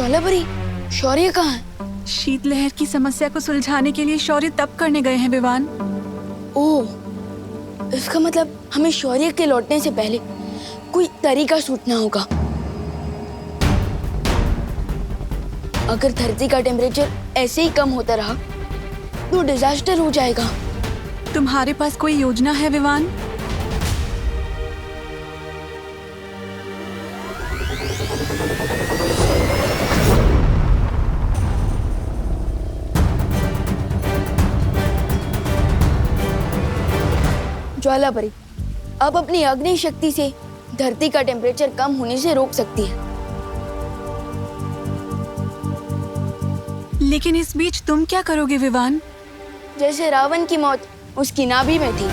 ज्वालापरी, शौर्य कहाँ है? शीतलहर की समस्या को सुलझाने के लिए शौर्य तप करने गए हैं विवान। ओह, इसका मतलब हमें शौर्य के लौटने से पहले कोई तरीका सोचना होगा। अगर धरती का टेम्परेचर ऐसे ही कम होता रहा तो डिजास्टर हो जाएगा। तुम्हारे पास कोई योजना है विवान? ज्वालापरी अब अपनी अग्नि शक्ति से धरती का टेम्परेचर कम होने से रोक सकती है। लेकिन इस बीच तुम क्या करोगे विवान? जैसे रावण की मौत उसकी नाभि में थी,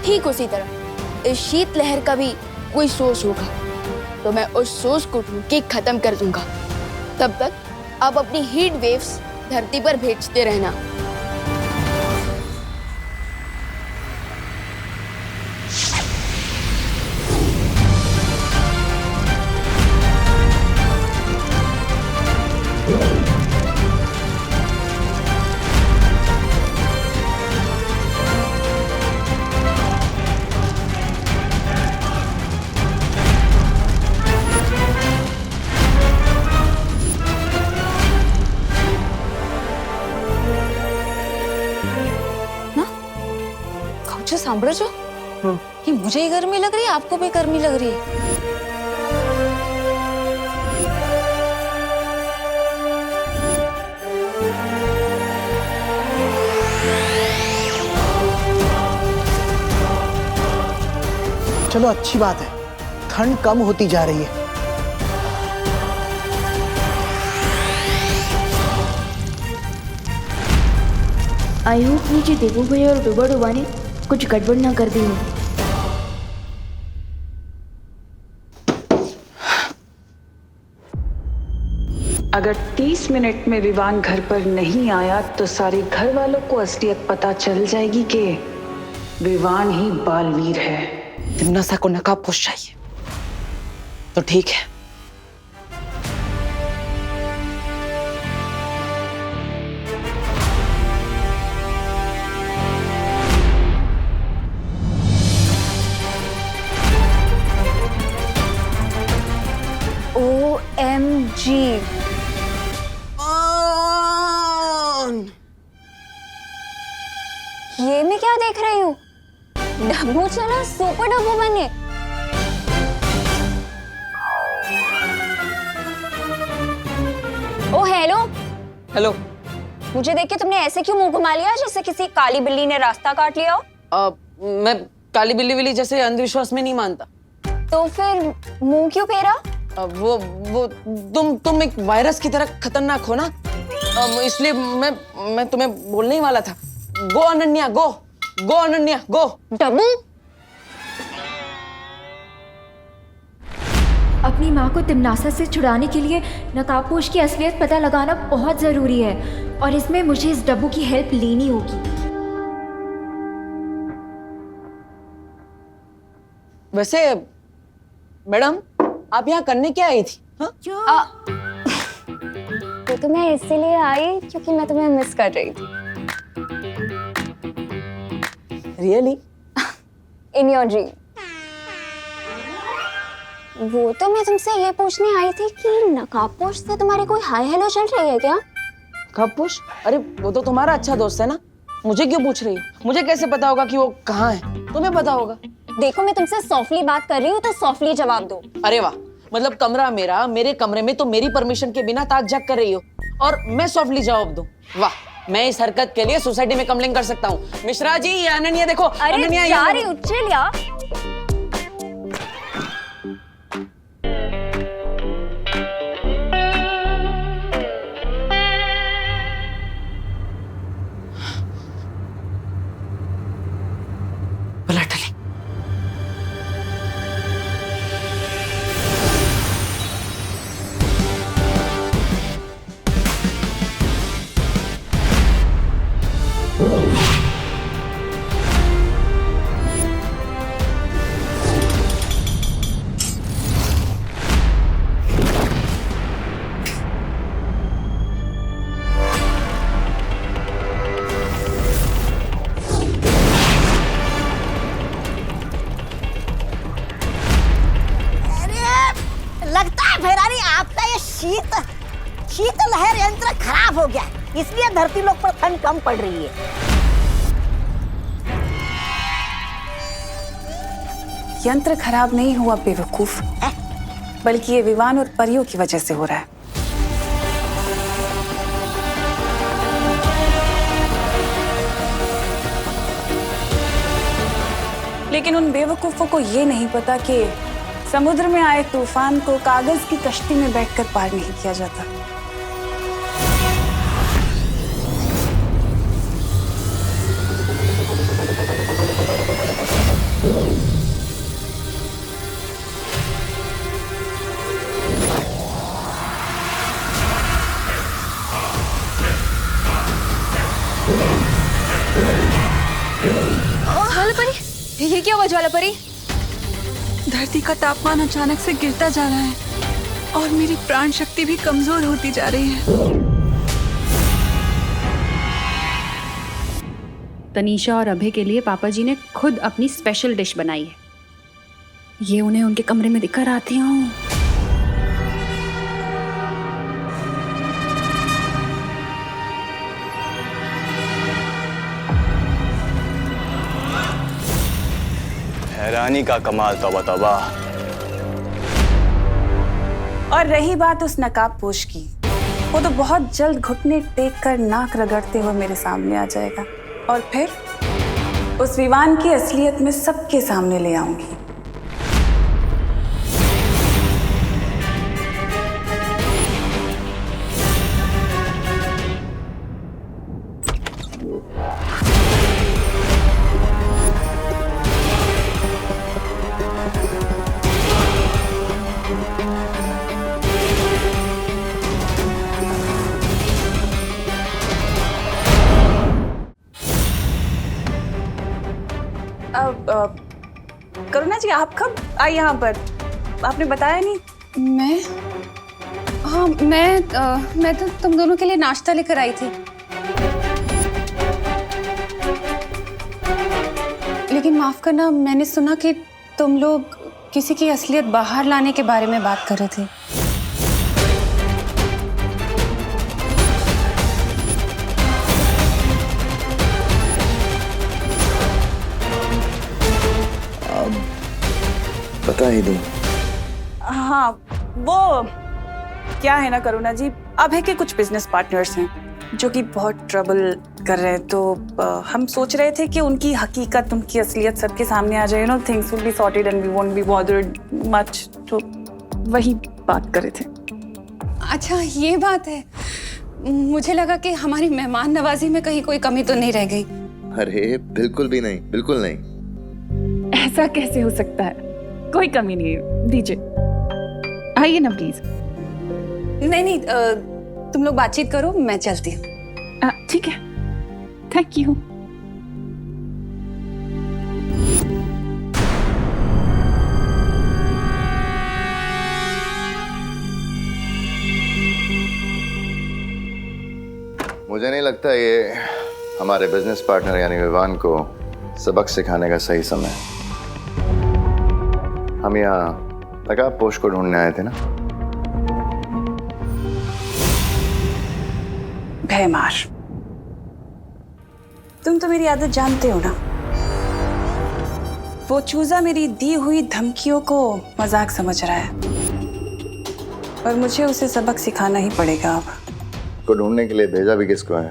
ठीक उसी तरह इस शीत लहर का भी कोई सोर्स होगा, तो मैं उस सोर्स को ढूंढ के खत्म कर दूंगा। तब तक आप अपनी हीट वेव्स धरती पर भेजते रहना। सांभळो છો कि मुझे ही गर्मी लग रही है, आपको भी गर्मी लग रही है? चलो अच्छी बात है, ठंड कम होती जा रही है। आई होप नीचे देवू भैया और डूबा डूबा ने कुछ गड़बड़ ना कर दी हो। अगर 30 मिनट में विवान घर पर नहीं आया तो सारे घर वालों को असलियत पता चल जाएगी कि विवान ही बालवीर है। तिम्नासा को नकाबपोश चाहिए तो ठीक है। OMG, ये मैं क्या देख रही हूँ? डब्बू चला सुपर डब्बू बने। ओ हेलो हेलो। मुझे देख के तुमने ऐसे क्यों मुंह घुमा लिया जैसे किसी काली बिल्ली ने रास्ता काट लिया हो? मैं काली बिल्ली विल्ली जैसे अंधविश्वास में नहीं मानता। तो फिर मुंह क्यों फेरा? वो तुम एक वायरस की तरह खतरनाक हो ना, इसलिए मैं तुम्हें बोलने ही वाला था। गो अनन्या, गो अनन्या, गो। डब्बू, अपनी माँ को तिम्नासा से छुड़ाने के लिए नकाबपोश की असलियत पता लगाना बहुत जरूरी है और इसमें मुझे इस डब्बू की हेल्प लेनी होगी। वैसे मैडम, आप यहाँ करने क्या आई थी? तो मैं इसीलिए आई क्योंकि मैं तुम्हें मिस कर रही थी। रियली? In your dream. वो तो मैं तुमसे ये पूछने आई थी कि नकाबपोश से तुम्हारी कोई हाय हेलो चल रही है क्या? नकाबपोश? अरे वो तो तुम्हारा अच्छा दोस्त है ना, मुझे क्यों पूछ रही हो? मुझे कैसे पता होगा कि वो कहाँ है? तुम्हें पता होगा। देखो, मैं तुमसे सॉफ्टली बात कर रही हूँ तो सॉफ्टली जवाब दो। अरे वाह, मतलब कमरा मेरा, मेरे कमरे में तो मेरी परमिशन के बिना ताक झाक कर रही हो और मैं सॉफ्टली जवाब दूं? वाह, मैं इस हरकत के लिए सोसाइटी में कंप्लेन कर सकता हूँ। मिश्रा जी, ये अनन्या देखो। अरे यार, उच्चल या पलट। शीतलहर यंत्र खराब हो गया है, इसलिए धरती लोक पर ठंड कम पड़ रही है। यंत्र खराब नहीं हुआ बेवकूफ, बल्कि ये विवान और परियों की वजह से हो रहा है। लेकिन उन बेवकूफों को ये नहीं पता कि समुद्र में आए तूफान को कागज की कश्ती में बैठकर पार नहीं किया जाता। ज्वाला परी, ये क्या हुआ ज्वाला परी? धरती का तापमान अचानक से गिरता जा रहा है और मेरी प्राण शक्ति भी कमजोर होती जा रही है। तनीषा और अभय के लिए पापा जी ने खुद अपनी स्पेशल डिश बनाई है। ये उन्हें उनके कमरे में दिखकर आती हूँ। हैरानी का कमाल, तौबा तौबा। और रही बात उस नकाबपोश की, वो तो बहुत जल्द घुटने टेक कर नाक रगड़ते हुए मेरे सामने आ जाएगा और फिर उस विवान की असलियत में सबके सामने ले आऊंगी। करुणा जी, आप कब आई यहाँ पर? आपने बताया नहीं। मैं तो तुम दोनों के लिए नाश्ता लेकर आई थी, लेकिन माफ करना, मैंने सुना कि तुम लोग किसी की असलियत बाहर लाने के बारे में बात कर रहे थे। बता ही दूं। हाँ, वो क्या है ना करुणा जी, अभय के कुछ बिजनेस पार्टनर्स हैं जो कि बहुत ट्रबल कर रहे हैं, तो हम सोच रहे थे कि उनकी हकीकत, उनकी असलियत सबके सामने आ जाए, you know, things will be sorted and we won't be bothered much. तो वही बात कर रहे थे। अच्छा, ये बात है। मुझे लगा कि हमारी मेहमान नवाजी में कहीं कोई कमी तो नहीं रह गई। अरे बिल्कुल भी नहीं, बिल्कुल नहीं। ऐसा कैसे हो सकता है? कोई कमी नहीं है। दीजिए, आइए ना प्लीज। नहीं, तुम लोग बातचीत करो, मैं चलती हूँ। ठीक है, थैंक यू। मुझे नहीं लगता ये हमारे बिजनेस पार्टनर यानी विवान को सबक सिखाने का सही समय है। हम यहाँ नकाबपोश को ढूंढने आए थे ना। भयमार, तुम तो मेरी आदत जानते हो ना। वो चूजा मेरी दी हुई धमकियों को मजाक समझ रहा है और मुझे उसे सबक सिखाना ही पड़ेगा। अब को ढूंढने के लिए भेजा भी किसको है?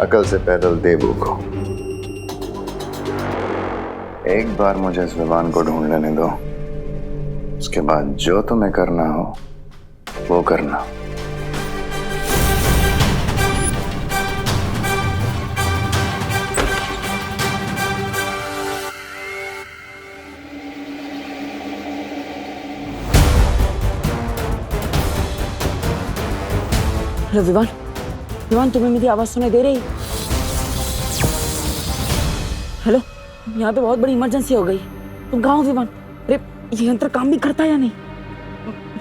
अकल से पैदल देबू को। एक बार मुझे इस विमान को ढूंढ लेने दो, उसके बाद जो तुम्हें करना हो वो करना। हेलो विवान, विवान तुम्हें मेरी आवाज सुनाई दे रही? हेलो, यहाँ पे बहुत बड़ी इमरजेंसी हो गई। तुम कहाँ हो विवान? अरे ये यंत्र काम भी करता है या नहीं?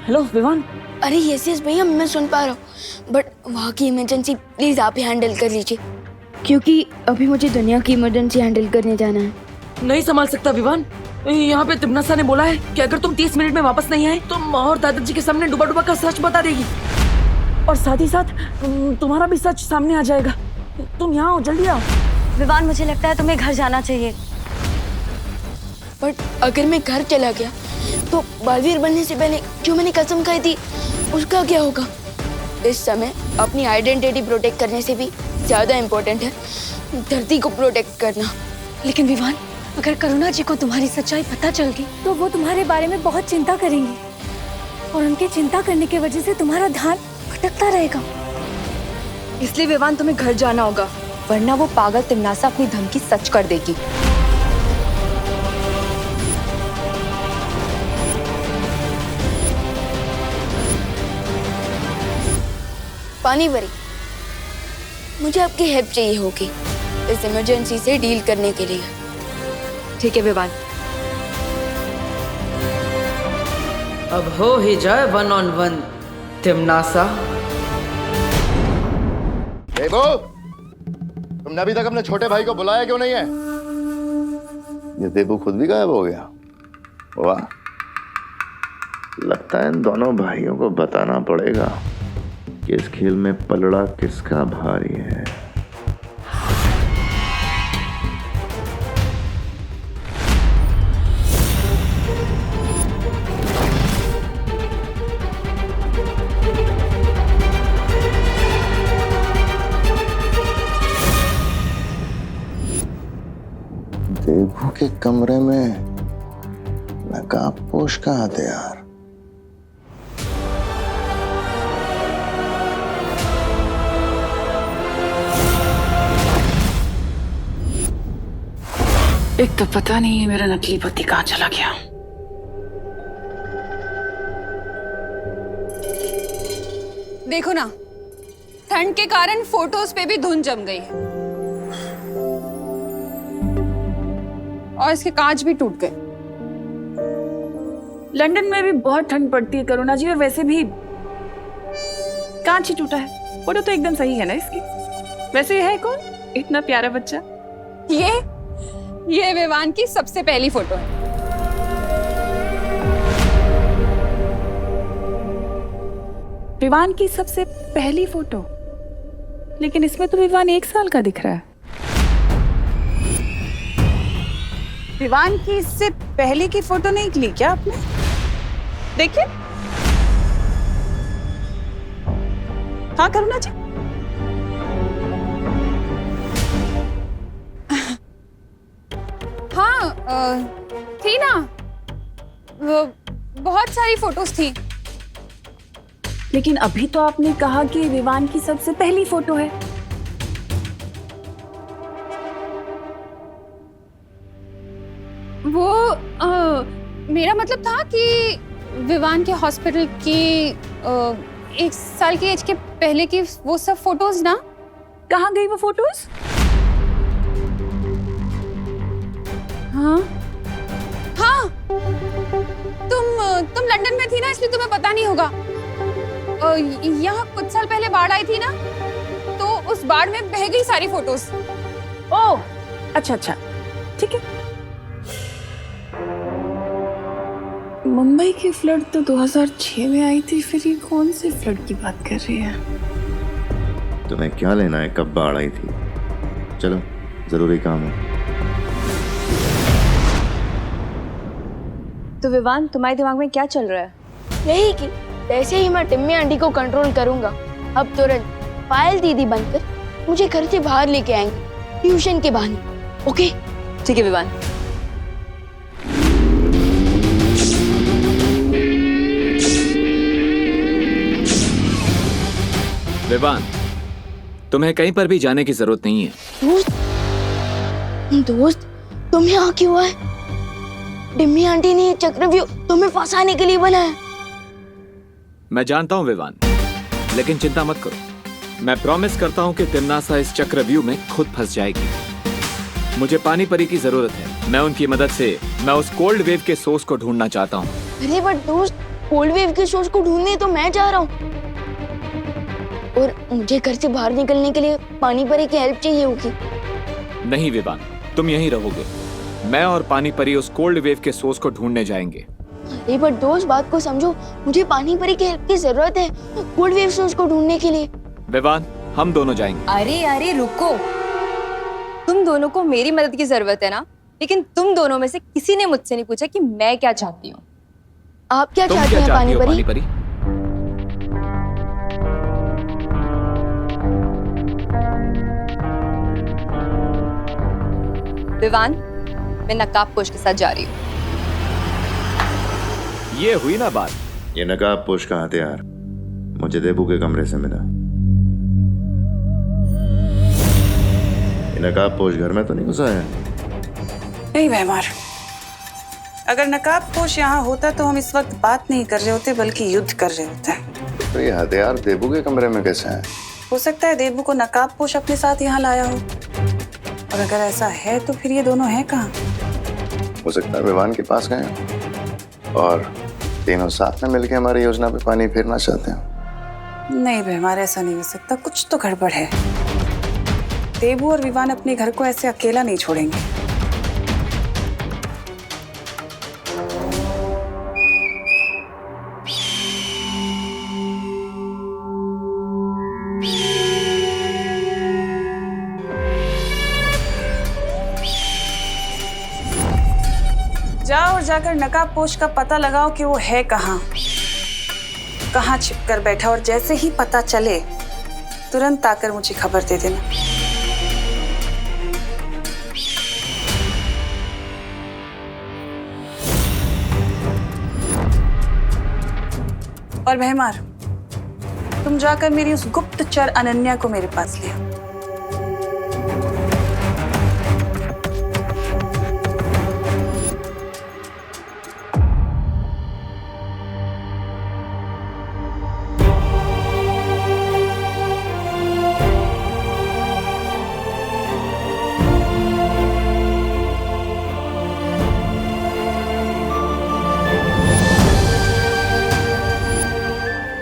हेलो विवान। अरे यस भैया, मैं सुन पा रहा हूँ, बट वहाँ की इमरजेंसी प्लीज आप ही हैंडल कर लीजिए, क्योंकि अभी मुझे दुनिया की इमरजेंसी हैंडल करने जाना है। नहीं संभाल सकता विवान, यहाँ पे तिमनासा ने बोला है कि अगर तुम 30 मिनट में वापस नहीं आए तो माँ और दादाजी के सामने डुबा डुबा का सच बता देगी, और साथ ही साथ तुम्हारा भी सच सामने आ जाएगा। तुम यहाँ आओ, जल्दी आओ। विवान, मुझे लगता है तुम्हें घर जाना चाहिए। बट अगर मैं घर चला गया तो बालवीर बनने से पहले जो मैंने कसम खाई थी उसका क्या होगा? इस समय अपनी आइडेंटिटी प्रोटेक्ट करने से भी ज्यादा इम्पोर्टेंट है धरती को प्रोटेक्ट करना। लेकिन विवान, अगर करुणा जी को तुम्हारी सच्चाई पता चल गई तो वो तुम्हारे बारे में बहुत चिंता करेंगी, और उनके चिंता करने की वजह से तुम्हारा ध्यान भटकता रहेगा। इसलिए विवान, तुम्हें घर जाना होगा, वरना वो पागल तिमनासा अपनी धमकी सच कर देगी। पानी परी, मुझे आपकी हेल्प चाहिए होगी इस इमरजेंसी से डील करने के लिए। ठीक है विवान। अब हो ही जाए 1-on-1 तिमनासा। देबू, तुमने अभी तक अपने छोटे भाई को बुलाया क्यों नहीं है? ये देबू खुद भी गायब हो गया। वाह, लगता है इन दोनों भाइयों को बताना पड़ेगा कि इस खेल में पलड़ा किसका भारी है। देबू के कमरे में नकाबपोश कहाँ थे यार? एक तो पता नहीं है मेरा नकली पति कहाँ चला गया। देखो ना, ठंड के कारण फोटोज पे भी धुंध जम गई है और इसके कांच भी टूट गए। लंदन में भी बहुत ठंड पड़ती है करुणा जी, और वैसे भी कांच ही टूटा है। फोटो तो एकदम सही है ना इसकी। वैसे ये है कौन इतना प्यारा बच्चा? ये विवान की सबसे पहली फोटो है। विवान की सबसे पहली फोटो? लेकिन इसमें तो विवान 1 साल का दिख रहा है। विवान की इससे पहले की फोटो नहीं ली क्या आपने? देखिए। हाँ करुणा जी। हाँ, थी ना, बहुत सारी फोटोज थी। लेकिन अभी तो आपने कहा कि विवान की सबसे पहली फोटो है। वो मेरा मतलब था कि विवान के हॉस्पिटल की 1 साल की एज के पहले की वो सब फोटोज ना। कहाँ गई वो फोटोज? हाँ हाँ, तुम लंदन में थी ना, इसलिए तुम्हें पता नहीं होगा। यहाँ कुछ साल पहले बाढ़ आई थी ना, तो उस बाढ़ में बह गई सारी फोटोज। ओह, अच्छा अच्छा, ठीक है। मुंबई की फ्लड तो 2006 में आई थी, फिर ये कौन सी फ्लड की बात कर रही है? तुम्हें क्या लेना है कब बाढ़ आई थी? चलो, जरूरी काम है। तो विवान, तुम्हारे दिमाग में क्या चल रहा है? यही कि ऐसे ही मैं टिम्मी आंटी को कंट्रोल करूंगा। अब तुरंत पायल दीदी बनकर मुझे घर से बाहर लेके आएंगे ट्यूशन के बहाने। ओके? ठीक है विवान। विवान, तुम्हें कहीं पर भी जाने की जरूरत नहीं है। दोस्त, तुम यहाँ क्यों आए? टिम्मी आंटी ने ये चक्रव्यूह तुम्हें फंसाने के लिए बनाया। मैं जानता हूँ विवान, लेकिन चिंता मत करो। मैं प्रॉमिस करता हूँ कि तिमनासा इस चक्रव्यूह में खुद फंस जाएगी। मुझे पानी परी की जरूरत है। मैं उनकी मदद से मैं उस कोल्ड वेव के सोर्स को ढूंढना चाहता हूँ। अरे बट दोस्त, कोल्ड वेव के सोर्स को ढूंढने तो मैं जा रहा हूँ, और मुझे घर से बाहर निकलने के लिए पानी परी की हेल्प चाहिए होगी। नहीं विवान, तुम यहीं रहोगे। मैं और पानी परी उस कोल्ड वेव के सोर्स को ढूंढने जाएंगे। एक बार दोस्त बात को समझो, मुझे पानी परी की हेल्प की जरूरत है कोल्ड वेव सोर्स को ढूंढने के लिए। विवान, हम दोनों जाएंगे। अरे अरे रुको, तुम दोनों को मेरी मदद की जरूरत है ना, लेकिन तुम दोनों में से किसी ने मुझसे नहीं पूछा कि मैं क्या चाहती हूँ। आप क्या तुम चाहती क्या हैं चाहती हो पानी पानी परी? परी? विवान, मैं नकाबपोश के साथ जा रही हूँ। ये हुई ना बात। ये नकाबपोश का हथियार मुझे देबू के कमरे से मिला। ये नकाबपोश घर में तो नहीं घुसा है? नहीं व्यवहार, अगर नकाबपोश यहाँ होता तो हम इस वक्त बात नहीं कर रहे होते बल्कि युद्ध कर रहे होते। तो ये हथियार देबू के कमरे में कैसे है? हो सकता है देबू को नकाबपोश अपने साथ यहाँ लाया हो, और अगर ऐसा है तो फिर ये दोनों हैं कहाँ? हो सकता है विवान के पास गए हैं और तीनों साथ में मिलकर हमारी योजना पे पानी फेरना चाहते हैं। नहीं व्यवहार, ऐसा नहीं हो सकता, कुछ तो गड़बड़ है। देबू और विवान अपने घर को ऐसे अकेला नहीं छोड़ेंगे। जाओ और जाकर नकाबपोश का पता लगाओ कि वो है कहाँ छिप कर बैठा, और जैसे ही पता चले तुरंत आकर मुझे खबर दे देना। और भैमार, तुम जाकर मेरी उस गुप्तचर अनन्या को मेरे पास ले आओ।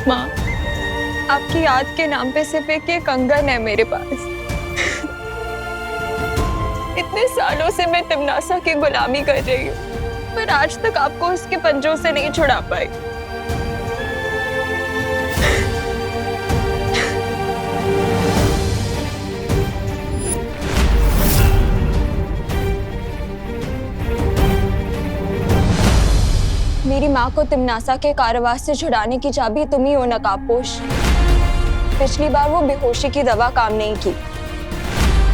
माँ, आपकी याद के नाम पे सिर्फ एक ये कंगन है मेरे पास। इतने सालों से मैं तिमनासा की गुलामी कर रही हूँ, पर आज तक आपको उसके पंजों से नहीं छुड़ा पाई। मेरी माँ को तिमनासा के कारावास से छुड़ाने की चाबी तुम ही हो नकाबपोश। पिछली बार वो बेहोशी की दवा काम नहीं की,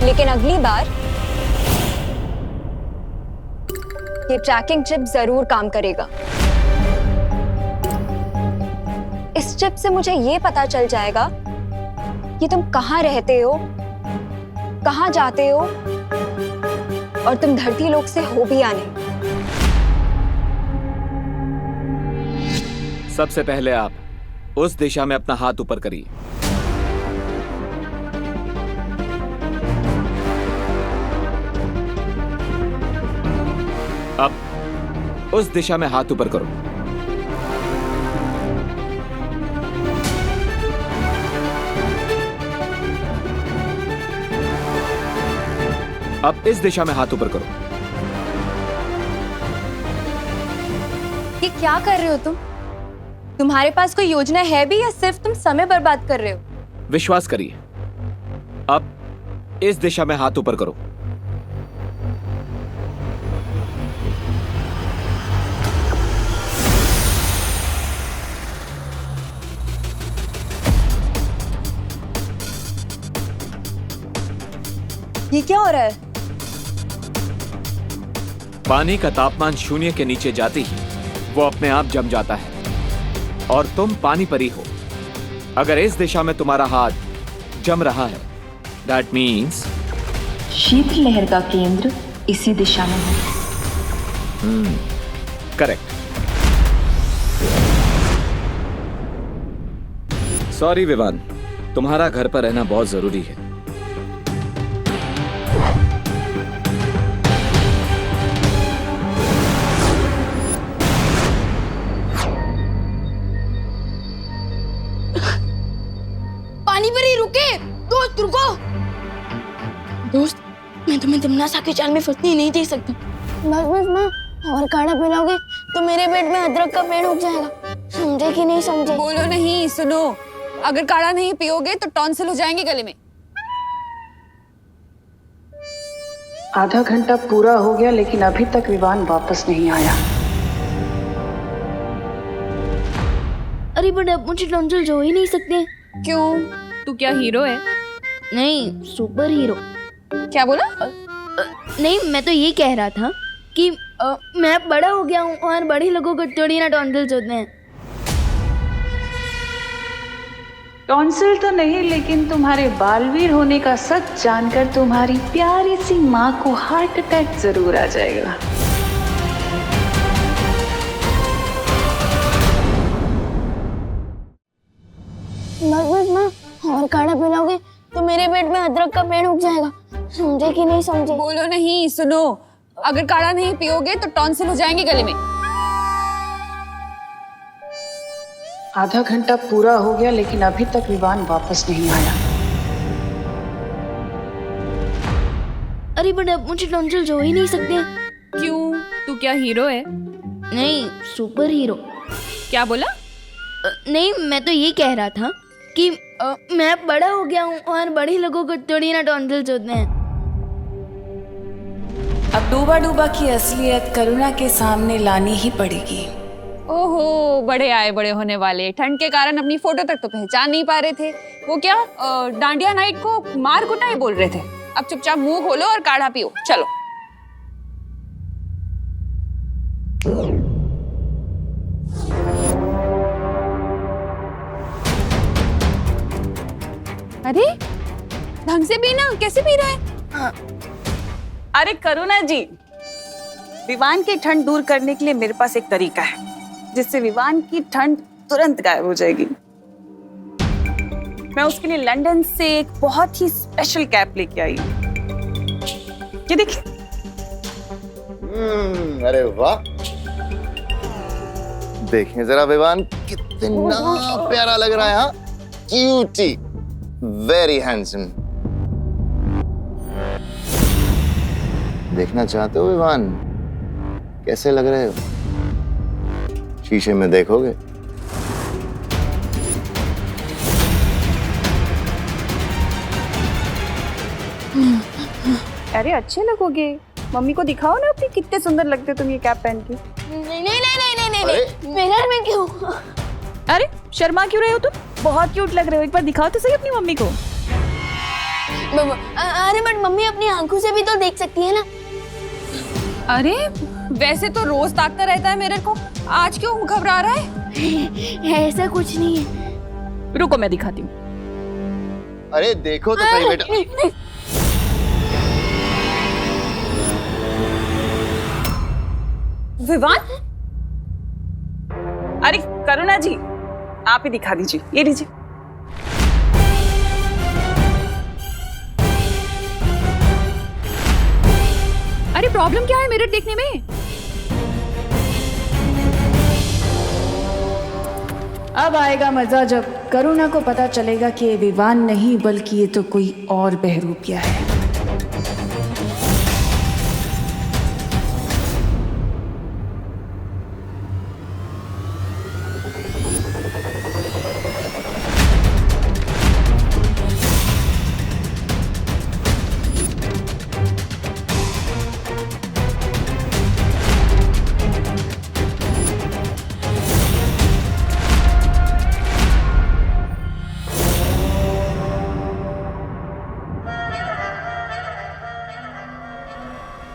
लेकिन अगली बार ये ट्रैकिंग चिप जरूर काम करेगा। इस चिप से मुझे ये पता चल जाएगा कि तुम कहाँ रहते हो, कहाँ जाते हो, और तुम धरती लोक से हो भी या नहीं। सबसे पहले आप उस दिशा में अपना हाथ ऊपर करिए। अब उस दिशा में हाथ ऊपर करो। अब इस दिशा में हाथ ऊपर करो। ये क्या कर रहे हो तुम? तुम्हारे पास कोई योजना है भी या सिर्फ तुम समय बर्बाद कर रहे हो? विश्वास करिए, अब इस दिशा में हाथ ऊपर करो। ये क्या हो रहा है? पानी का तापमान शून्य के नीचे जाते ही वो अपने आप जम जाता है, और तुम पानी परी हो। अगर इस दिशा में तुम्हारा हाथ जम रहा है, दैट मीन्स शीतलहर का केंद्र इसी दिशा में है। करेक्ट। सॉरी विवान, तुम्हारा घर पर रहना बहुत जरूरी है। पानी परी रुके, दोस्त रुको। दोस्त, मैं तुम्हें तिमनासा के जाल में फंसने नहीं दे सकता। बस बस माँ, और काढ़ा पिलाओगे तो मेरे पेट में अदरक का पेड़ उग जाएगा। समझे कि नहीं समझे? बोलो नहीं, सुनो, अगर काढ़ा नहीं पियोगे तो टॉन्सिल हो जाएंगे गले में। आधा घंटा पूरा हो गया लेकिन अभी तक विवान वापस नहीं आया। अरे बट अब मुझे टॉन्सिल हो ही नहीं सकते। क्यों? तू क्या हीरो है? नहीं, सुपर हीरो। क्या बोला? नहीं, मैं तो ये कह रहा था कि मैं बड़ा हो गया हूँ और बड़े लोगों को थोड़ी ना टॉन्सिल्स होते हैं। टॉन्सिल तो नहीं, लेकिन तुम्हारे बालवीर होने का सच जानकर तुम्हारी प्यारी सी माँ को हार्ट अटैक जरूर आ जाएगा। बस बस माँ, और काढ़ा पिलाओगे तो मेरे पेट में अदरक का पेड़ उग जाएगा। समझे कि नहीं समझे? बोलो नहीं, सुनो, अगर काढ़ा नहीं पियोगे तो टॉन्सिल हो जाएंगे गले में। आधा घंटा पूरा हो गया लेकिन अभी तक विवान वापस नहीं आया। अरे बट अब मुझे टॉन्सिल्स हो ही नहीं सकते। क्यों? तू क्या हीरो है? नहीं, सुपर हीरो। क्या बोला? नहीं, मैं तो ये कह रहा था कि मैं बड़ा हो गया हूँ और बड़े लोगों को थोड़ी ना टॉन्सिल्स होते हैं। अब डूबा डूबा की असलियत करुणा के सामने लानी ही पड़ेगी। ओहो, बड़े आए बड़े होने वाले। ठंड के कारण अपनी फोटो तक तो पहचान नहीं पा रहे थे। वो क्या डांडिया नाइट को मार कुटाई बोल रहे थे। अब चुपचाप मुंह खोलो और काढ़ा पियो, चलो। अरे ढंग से पीना, कैसे पी रहा है? अरे करुणा जी, विवान की ठंड दूर करने के लिए मेरे पास एक तरीका है जिससे विवान की ठंड तुरंत गायब हो जाएगी। मैं उसके लिए लंदन से एक बहुत ही स्पेशल कैप लेके आई हूँ। ये देखिए। अरे वाह, देखें जरा विवान कितना प्यारा लग रहा है। हाँ, क्यूटी, वेरी हैंडसम। देखना चाहते हो विवान कैसे लग रहे हो? शीशे में देखोगे? अरे अच्छे लगोगे, मम्मी को दिखाओ ना अपनी, कितने सुंदर लगते हो तुम ये कैप पहन के। नहीं नहीं नहीं नहीं नहीं, मिरर में क्यों? अरे शर्मा क्यों रहे हो तुम? बहुत क्यूट लग रहे हो, एक बार दिखाओ तो सही अपनी मम्मी को। अरे बट मम्मी अपनी आंखों से भी तो देख सकती है ना। अरे वैसे तो रोज ताकता रहता है मिरर को, आज क्यों घबरा रहा है? ऐसा कुछ नहीं है। रुको मैं दिखाती हूँ। अरे देखो तो सही बेटा। विवान? अरे करुणा जी, आप ही दिखा दीजिए, ये लीजिए। अरे प्रॉब्लम क्या है मिरर देखने में? अब आएगा मजा जब करुणा को पता चलेगा कि ये विवान नहीं बल्कि ये तो कोई और बहरूपिया है।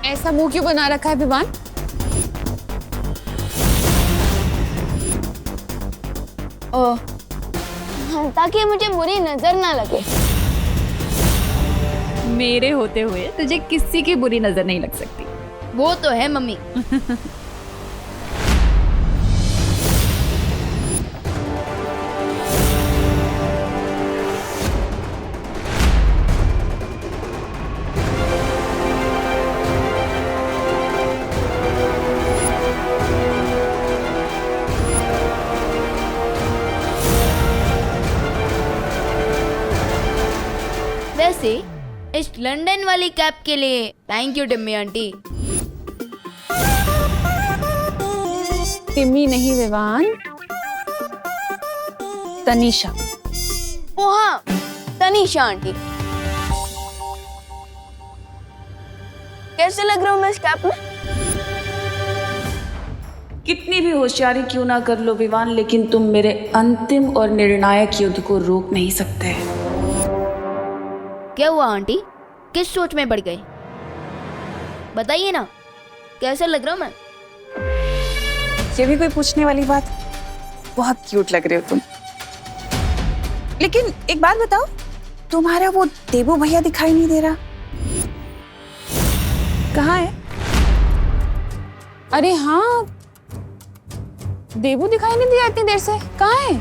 ऐसा मुंह क्यों बना रखा है विवान? ताकि मुझे बुरी नजर ना लगे। मेरे होते हुए तुझे किसी की बुरी नजर नहीं लग सकती। वो तो है मम्मी। वैसे इस लंदन वाली कैप के लिए thank you Timmy aunty. Timmy नहीं विवान, तनीषा। ओ हाँ, तनीषा आंटी। कैसे लग रहा हूँ मैं इस कैप में? कितनी भी होशियारी क्यों ना कर लो विवान, लेकिन तुम मेरे अंतिम और निर्णायक युद्ध को रोक नहीं सकते। क्या हुआ आंटी? किस सोच में पड़ गए? बताइए ना, कैसे लग रहा हूँ मैं? ये भी कोई पूछने वाली बात? बहुत क्यूट लग रहे हो तुम। लेकिन एक बात बताओ, तुम्हारा वो देबू भैया दिखाई नहीं दे रहा, कहाँ है? अरे हाँ, देबू दिखाई नहीं दिया इतनी देर से, कहाँ है?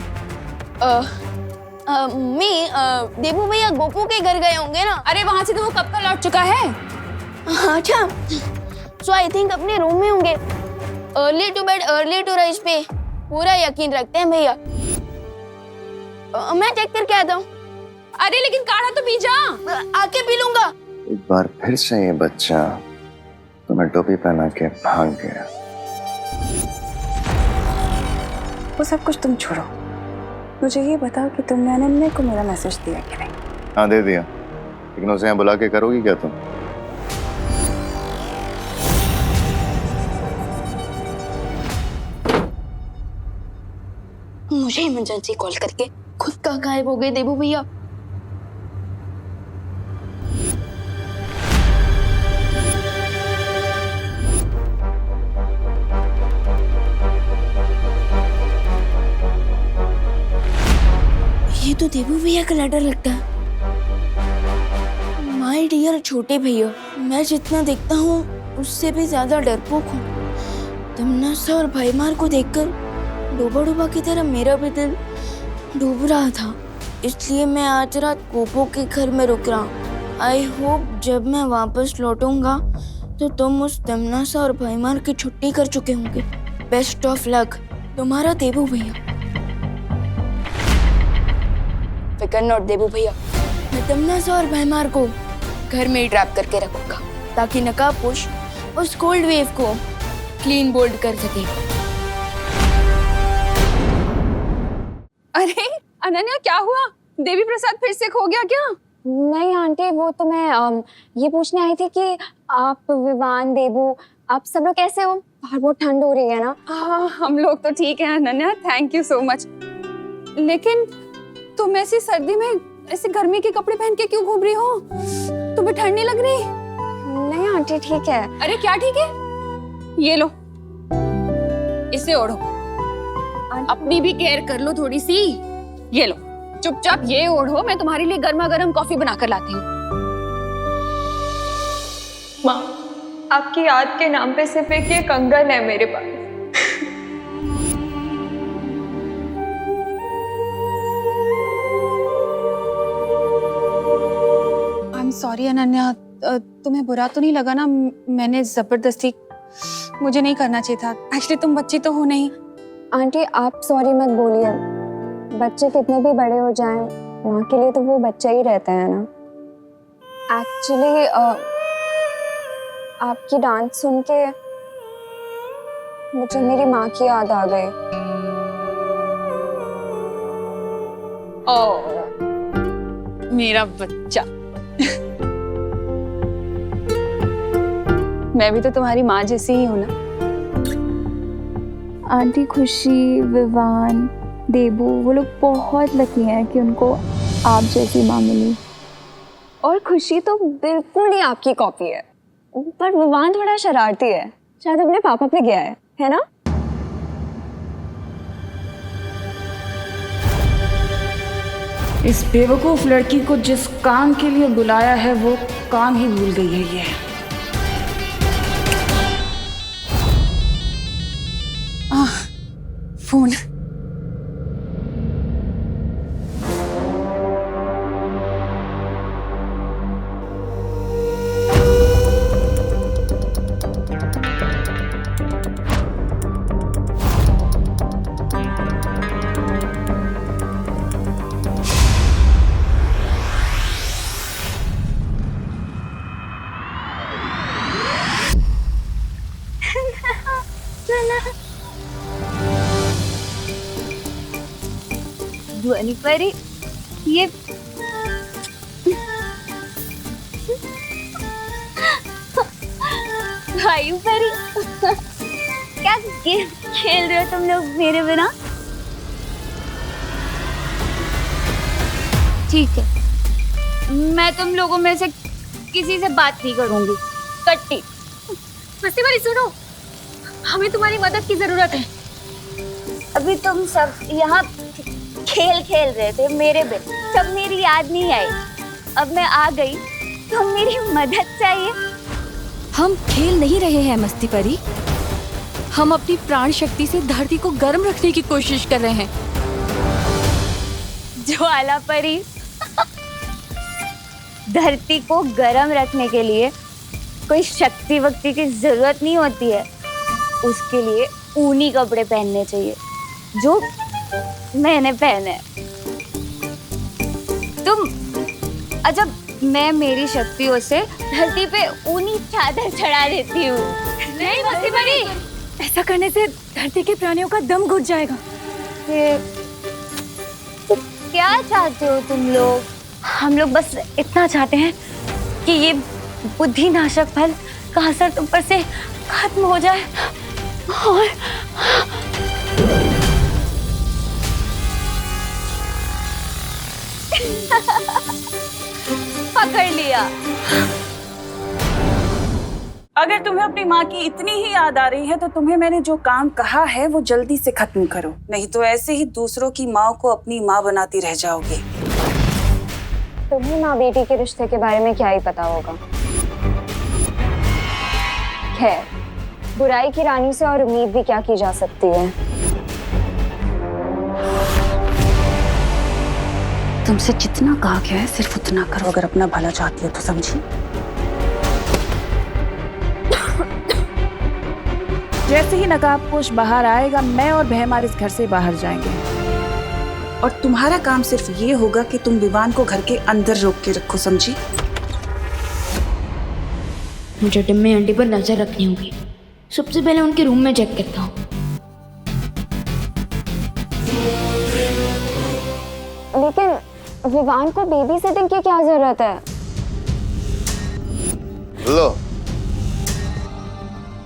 देबू भैया गोपू के घर गए होंगे ना। अरे वहां से तो वो कब का लौट चुका है। अच्छा, सो आई थिंक अपने रूम में होंगे। Early to bed early to rise पे पूरा यकीन रखते हैं भैया। मैं चेक करके आता हूँ। अरे लेकिन काढ़ा तो पी जा। आके पी लूंगा। एक बार फिर से ये बच्चा तुम्हें टोपी पहना के भाग गया। वो सब कुछ तुम छोड़ो, मुझे ये बताओ कि तुमने अनन्या को मेरा मैसेज दिया कि नहीं? हाँ दे दिया, लेकिन उसे यहाँ बुला के करोगी क्या तुम? मुझे इमरजेंसी कॉल करके खुद का गायब हो गए देबू भैया। ये तो देबू भैया का लेटर लगता है। माय डियर छोटे भैया, मैं जितना देखता हूँ उससे भी ज्यादा डरपोक हूँ। तमन्ना और भाईमार को देखकर डूबा डूबा की तरह मेरा भी दिल डूब रहा था, इसलिए मैं आज रात गोपो के घर में रुक रहा हूँ। आई होप जब मैं वापस लौटूंगा तो तुम उस तमन्ना और भाईमार की छुट्टी कर चुके होंगे। बेस्ट ऑफ लक, तुम्हारा देबू भैया। फिकर नॉट देबू भैया, मैं तमन्ना और भाईमार को घर में ही ट्रैप करके रखूंगा ताकि नकाबपोश उस कोल्ड वेव को क्लीन बोल्ड कर सके। अरे अनन्या, क्या हुआ? देवी प्रसाद फिर से खो गया क्या? नहीं आंटी, वो तो मैं ये पूछने आई थी कि आप विवान, देबू, आप सब लोग कैसे हो? बाहर बहुत ठंड हो रही है ना। हाँ, हम लोग तो ठीक हैं Ananya, thank you so much. लेकिन तुम ऐसी सर्दी में ऐसे गर्मी के कपड़े पहन के क्यों घूम रही हो? तुम्हें ठंड नहीं लग रही? नहीं आंटी ठीक है। अरे क्या ठीक है? ये लो, इसे ओढ़ो, अपनी भी केयर कर लो थोड़ी सी। ये लो, चुपचाप ये ओढ़ो, मैं तुम्हारे लिए गर्मा गर्म कॉफी बनाकर लाती हूँ। माँ, आपकी याद के नाम पे सिर्फ एक ये कंगन है मेरे पास। आई एम सॉरी अनन्या, तुम्हें बुरा तो नहीं लगा ना? मैंने जबरदस्ती, मुझे नहीं करना चाहिए था। एक्चुअली तुम बच्ची तो हो नहीं। आंटी आप सॉरी मत बोलिए, बच्चे कितने भी बड़े हो जाएं, माँ के लिए तो वो बच्चा ही रहता है ना। एक्चुअली आपकी डांस सुन के मुझे मेरी माँ की याद आ गई। ओह मेरा बच्चा। मैं भी तो तुम्हारी माँ जैसी ही हूँ ना। आंटी खुशी, विवान, देबू, वो लोग बहुत लकी हैं कि उनको आप जैसी माँ मिली। और खुशी तो बिल्कुल ही आपकी कॉपी है, पर विवान थोड़ा शरारती है, शायद अपने पापा पे गया है ना? इस बेवकूफ लड़की को जिस काम के लिए बुलाया है वो काम ही भूल गई है ये। फोन। ध्वनि परी, ये वायु परी, क्या गेम खेल रहे हो तुम लोग मेरे बिना? ठीक है, मैं तुम लोगों में से किसी से बात नहीं करूंगी। कट्टी। मस्ती वाली सुनो, हमें तुम्हारी मदद की जरूरत है। अभी तुम सब यहाँ खेल खेल रहे थे मेरे बिन, तब मेरी याद नहीं आई। अब मैं आ गई तो मेरी मदद चाहिए। हम खेल नहीं रहे हैं मस्ती परी, हम अपनी प्राण शक्ति से धरती को गर्म रखने की कोशिश कर रहे हैं। ज्वाला परी, धरती को गर्म रखने के लिए कोई शक्ति वक्ति की जरूरत नहीं होती है। उसके लिए ऊनी कपड़े पहनने चाहिए, जो मैंने पहने। तुम अजब, मैं मेरी शक्तियों से धरती पे ऊनी चादर चढ़ा देती हूँ। नहीं मस्ती परी, ऐसा करने से धरती के प्राणियों का दम घुट जाएगा। तो क्या चाहते हो तुम लोग? हम लोग बस इतना चाहते हैं कि ये बुद्धिनाशक फल का असर तुम पर से खत्म हो जाए और पकड़ लिया। अगर तुम्हें अपनी माँ की इतनी ही याद आ रही है तो तुम्हें मैंने जो काम कहा है वो जल्दी से खत्म करो, नहीं तो ऐसे ही दूसरों की माँ को अपनी माँ बनाती रह जाओगे। तुम्हें माँ बेटी के रिश्ते के बारे में क्या ही पता होगा। खैर, बुराई की रानी से और उम्मीद भी क्या की जा सकती है। तुमसे जितना कहा गया है सिर्फ उतना करो, अगर अपना भला चाहती हो तो, समझी? जैसे ही नकाबपोश बाहर आएगा, मैं और बहमार इस घर से बाहर जाएंगे और तुम्हारा काम सिर्फ ये होगा कि तुम विवान को घर के अंदर रोक के रखो, समझी? मुझे टिम्मी आंटी पर नजर रखनी होगी। सबसे पहले उनके रूम में चेक करता हूँ। लेकिन विवान को बेबी सिटिंग की क्या जरूरत है? लो,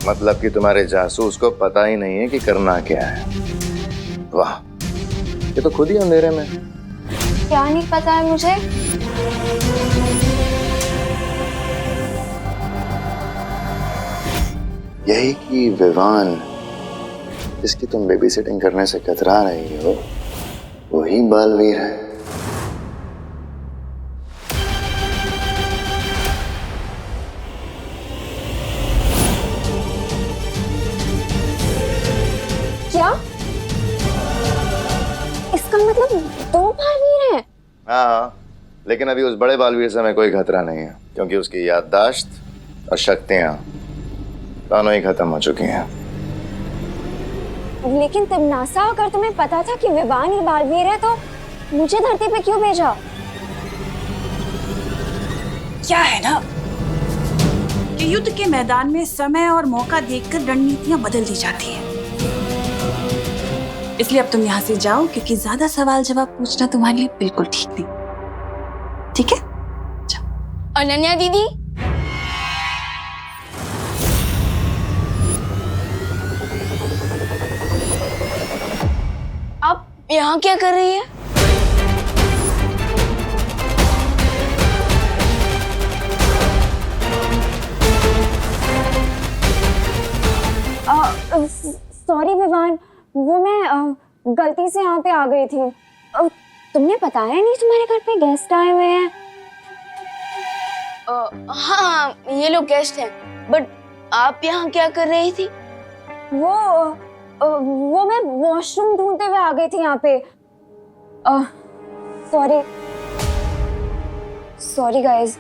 मतलब कि तुम्हारे जासूस को पता ही नहीं है कि करना क्या है। वाह, ये तो खुद ही अंधेरे में। क्या नहीं पता है मुझे? यही कि विवान जिसकी तुम बेबी सिटिंग करने से कतरा रही हो, वही बालवीर है। क्या? इसका मतलब 2 बालवीर हैं? हाँ, लेकिन अभी उस बड़े बालवीर से हमें कोई खतरा नहीं है, क्योंकि उसकी याददाश्त और शक्तियां दोनों ही खत्म हो चुकी हैं। लेकिन तिमनासा, अगर तुम्हें पता था कि विवान ही बालवीर है तो मुझे धरती पे क्यों भेजा? क्या है ना कि युद्ध के मैदान में समय और मौका देखकर रणनीतियां बदल दी जाती हैं। इसलिए अब तुम यहाँ से जाओ, क्योंकि ज्यादा सवाल जवाब पूछना तुम्हारे लिए बिल्कुल ठीक नहीं। ठीक है? जाओ। अनन्या दीदी, आप यहाँ क्या कर रही है? सॉरी विवान, वो मैं गलती से यहाँ पे आ गई थी। तुमने बताया नहीं तुम्हारे घर पे गेस्ट आए हुए हैं? हाँ, ये लोग गेस्ट हैं, बट आप यहाँ क्या कर रही थी? वो मैं वॉशरूम ढूंढते हुए आ गई थी यहाँ पे। Sorry guys.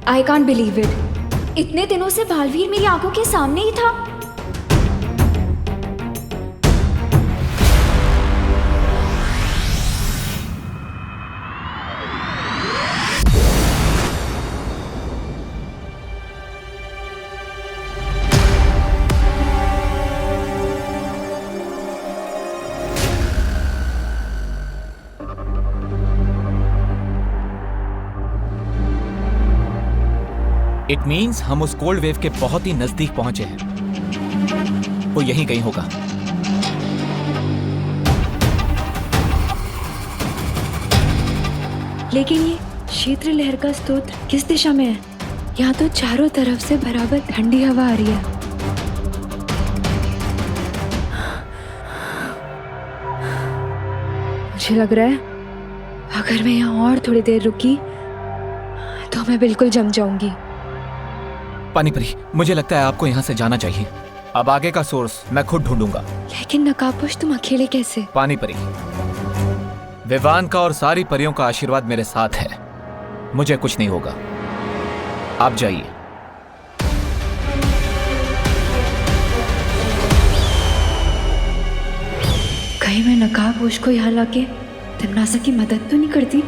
I can't believe it. इतने दिनों से बालवीर मेरी आंखों के सामने ही था। इट मीन्स हम उस कोल्ड वेव के बहुत ही नजदीक पहुंचे हैं। वो यहीं कहीं होगा। लेकिन ये शीतल लहर का स्रोत किस दिशा में है? यहाँ तो चारों तरफ से बराबर ठंडी हवा आ रही है। मुझे लग रहा है अगर मैं यहाँ और थोड़ी देर रुकी तो मैं बिल्कुल जम जाऊंगी। पानीपरी, मुझे लगता है आपको यहाँ से जाना चाहिए। अब आगे का सोर्स मैं खुद ढूंढूंगा। लेकिन नकाबपोश तुम अकेले कैसे? पानीपरी, विवान का और सारी परियों का आशीर्वाद मेरे साथ है। मुझे कुछ नहीं होगा। आप जाइए। कहीं मैं नकाबपोश को यहाँ लाके तिमनासा की मदद तो नहीं करती?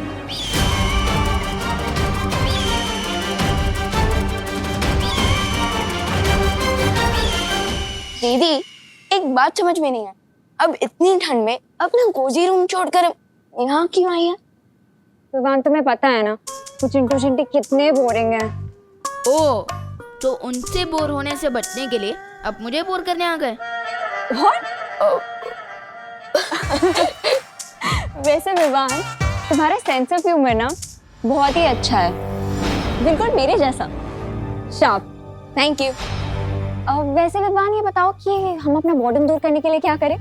दीदी, एक बात समझ में नहीं है, अब इतनी ठंड में अपना कोजी रूम छोड़कर यहाँ क्यों आई है? विवान, तुम्हें पता है ना वो चिंटू चिंटी कितने बोरिंग हैं। ओ, तो उनसे बोर होने से बचने के लिए अब मुझे बोर करने आ गए? वैसे विवान, तुम्हारा सेंस ऑफ ह्यूमर ना बहुत ही अच्छा है, बिल्कुल मेरे जैसा शार्प। Thank you. वैसे विवान, ये बताओ कि हम अपना बोर्डम दूर करने के लिए क्या करें?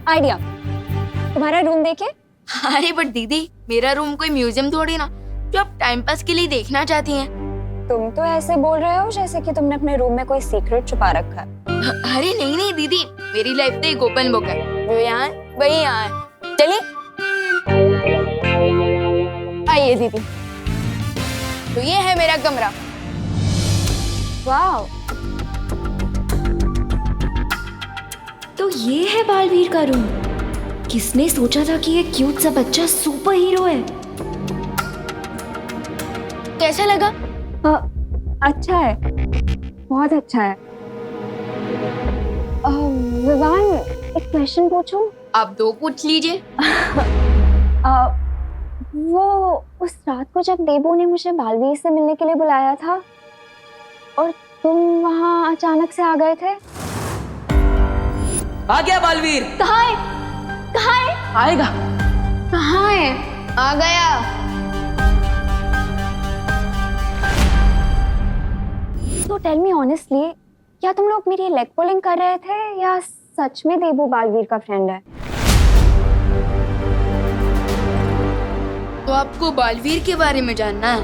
आइडिया, तुम्हारा रूम देखे? अरे बट दीदी, मेरा रूम कोई म्यूजियम थोड़ी ना जो आप टाइम पास के लिए देखना चाहती हैं। तुम तो ऐसे बोल रहे हो जैसे कि तुमने अपने रूम में कोई सीक्रेट छुपा रखा है। अरे नहीं नहीं दीदी, मेरी लाइफ तो एक ओपन बुक है, जो यहाँ वही यहाँ है। चलिए आइए दीदी, तो ये है मेरा कमरा। वाह, तो ये है बालवीर का रूम। किसने सोचा था कि ये क्यूट सा बच्चा सुपर हीरो है? कैसा लगा? अच्छा है, बहुत अच्छा है। विवान, एक क्वेश्चन पूछूं? आप दो पूछ लीजिए। वो उस रात को जब देबू ने मुझे बालवीर से मिलने के लिए बुलाया था और तुम वहाँ अचानक से आ गए थे। आ गया बालवीर। कहाँ है? कहाँ है? आएगा। कहाँ है? आ गया। तो टेल मी ऑनेस्टली, क्या तुम लोग मेरी लेग पुलिंग कर रहे थे या सच में देबू बालवीर का फ्रेंड है? तो आपको बालवीर के बारे में जानना है?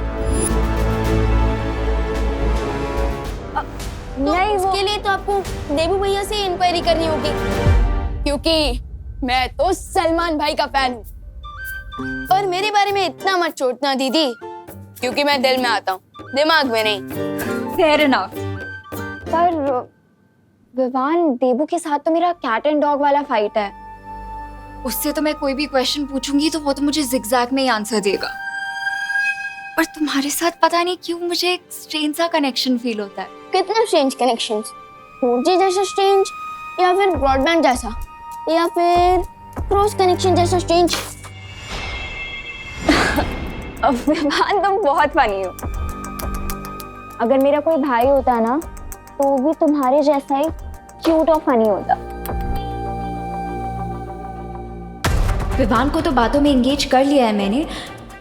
तो नहीं, उसके लिए तो आपको देबू भैया से इंक्वायरी करनी होगी, क्योंकि मैं तो सलमान भाई का फैन हूँ। और मेरे बारे में इतना मत सोचना दीदी, क्योंकि मैं दिल में आता हूँ, दिमाग में नहीं। Fair enough. पर विवान, देबू के साथ तो मेरा कैट एंड डॉग वाला फाइट है। उससे तो मैं कोई भी क्वेश्चन पूछूंगी तो वो तो मुझे जिगजैग में ही आंसर देगा। पर तुम्हारे साथ पता नहीं क्यों मुझे एक स्ट्रेंज सा कनेक्शन फील होता है। कितना स्ट्रेंज कनेक्शंस? 4G जैसा स्ट्रेंज, या फिर ब्रॉडबैंड जैसा, या फिर क्रॉस कनेक्शन जैसा स्ट्रेंज? विवान, तुम बहुत फनी हो। अगर मेरा कोई भाई होता ना तो भी तुम्हारे जैसा ही क्यूट और फनी होता। विवान को तो बातों में एंगेज कर लिया है मैंने,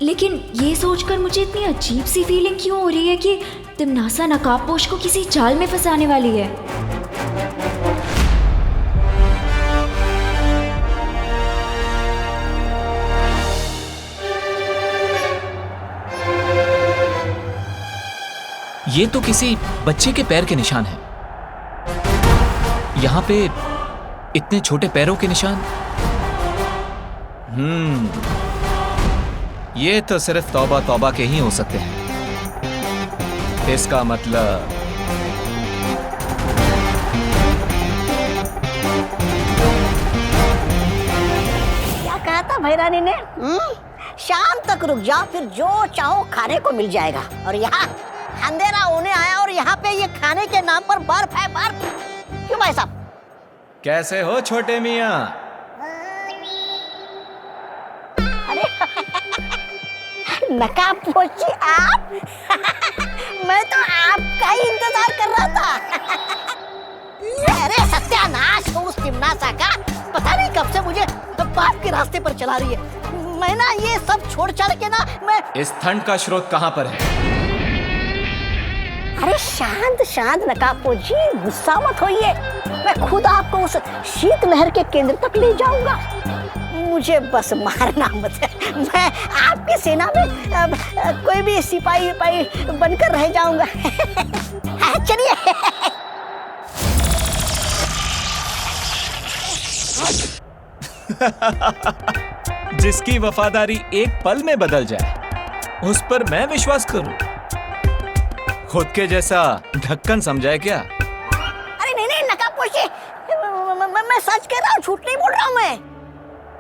लेकिन ये सोचकर मुझे इतनी अजीब सी फीलिंग क्यों हो रही है कि तिमनासा नकाबपोश को किसी जाल में फंसाने वाली है। ये तो किसी बच्चे के पैर के निशान हैं। यहाँ पे इतने छोटे पैरों के निशान। ये तो सिर्फ तौबा तौबा के ही हो सकते हैं। इसका मतलब क्या कहा था भैरानी ने? शाम तक रुक जाओ, फिर जो चाहो खाने को मिल जाएगा। और यहाँ अंधेरा होने आया और यहाँ पे ये खाने के नाम पर बर्फ है, बर्फ। क्यों भाई साहब? कैसे हो छोटे मियाँ? अरे नकाबपोशी आप? मैं तो आपका ही इंतजार कर रहा था। अरे सत्यानाश हो उस तिमनासा का, पता नहीं कब से मुझे पाप के रास्ते पर चला रही है। मैं ना ये सब छोड़ छाड़ के ना मैं इस ठंड का स्रोत कहाँ पर है? अरे शांत शांत नकाबपोशी, गुस्सा मत होइए। मैं खुद आपको उस शीतलहर के केंद्र तक ले जाऊंगा। मुझे बस मारना मत है। मैं आपकी सेना में कोई भी सिपाही बनकर रह जाऊंगा। चलिए। जिसकी वफादारी एक पल में बदल जाए, उस पर मैं विश्वास करूं? खुद के जैसा ढक्कन समझा है क्या? अरे नहीं नकाबपोशी, मैं सच कह रहा हूँ, झूठ नहीं बोल रहा हूँ मैं।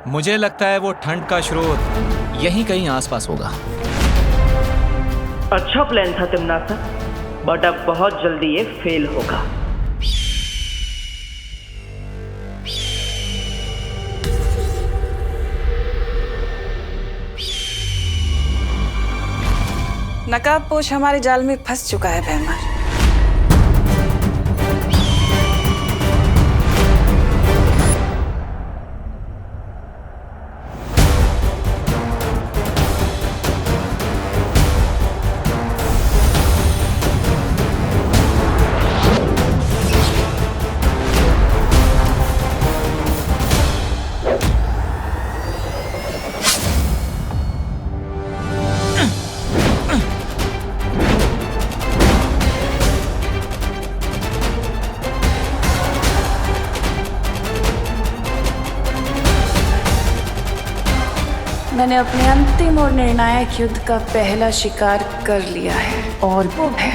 मुझे लगता है वो ठंड का स्रोत यहीं कहीं आसपास होगा। अच्छा प्लान था तिमनासा, बट अब बहुत जल्दी ये फेल होगा। नकाबपोश हमारे जाल में फंस चुका है भैमार। मैंने अपने अंतिम और निर्णायक युद्ध का पहला शिकार कर लिया है, और वो है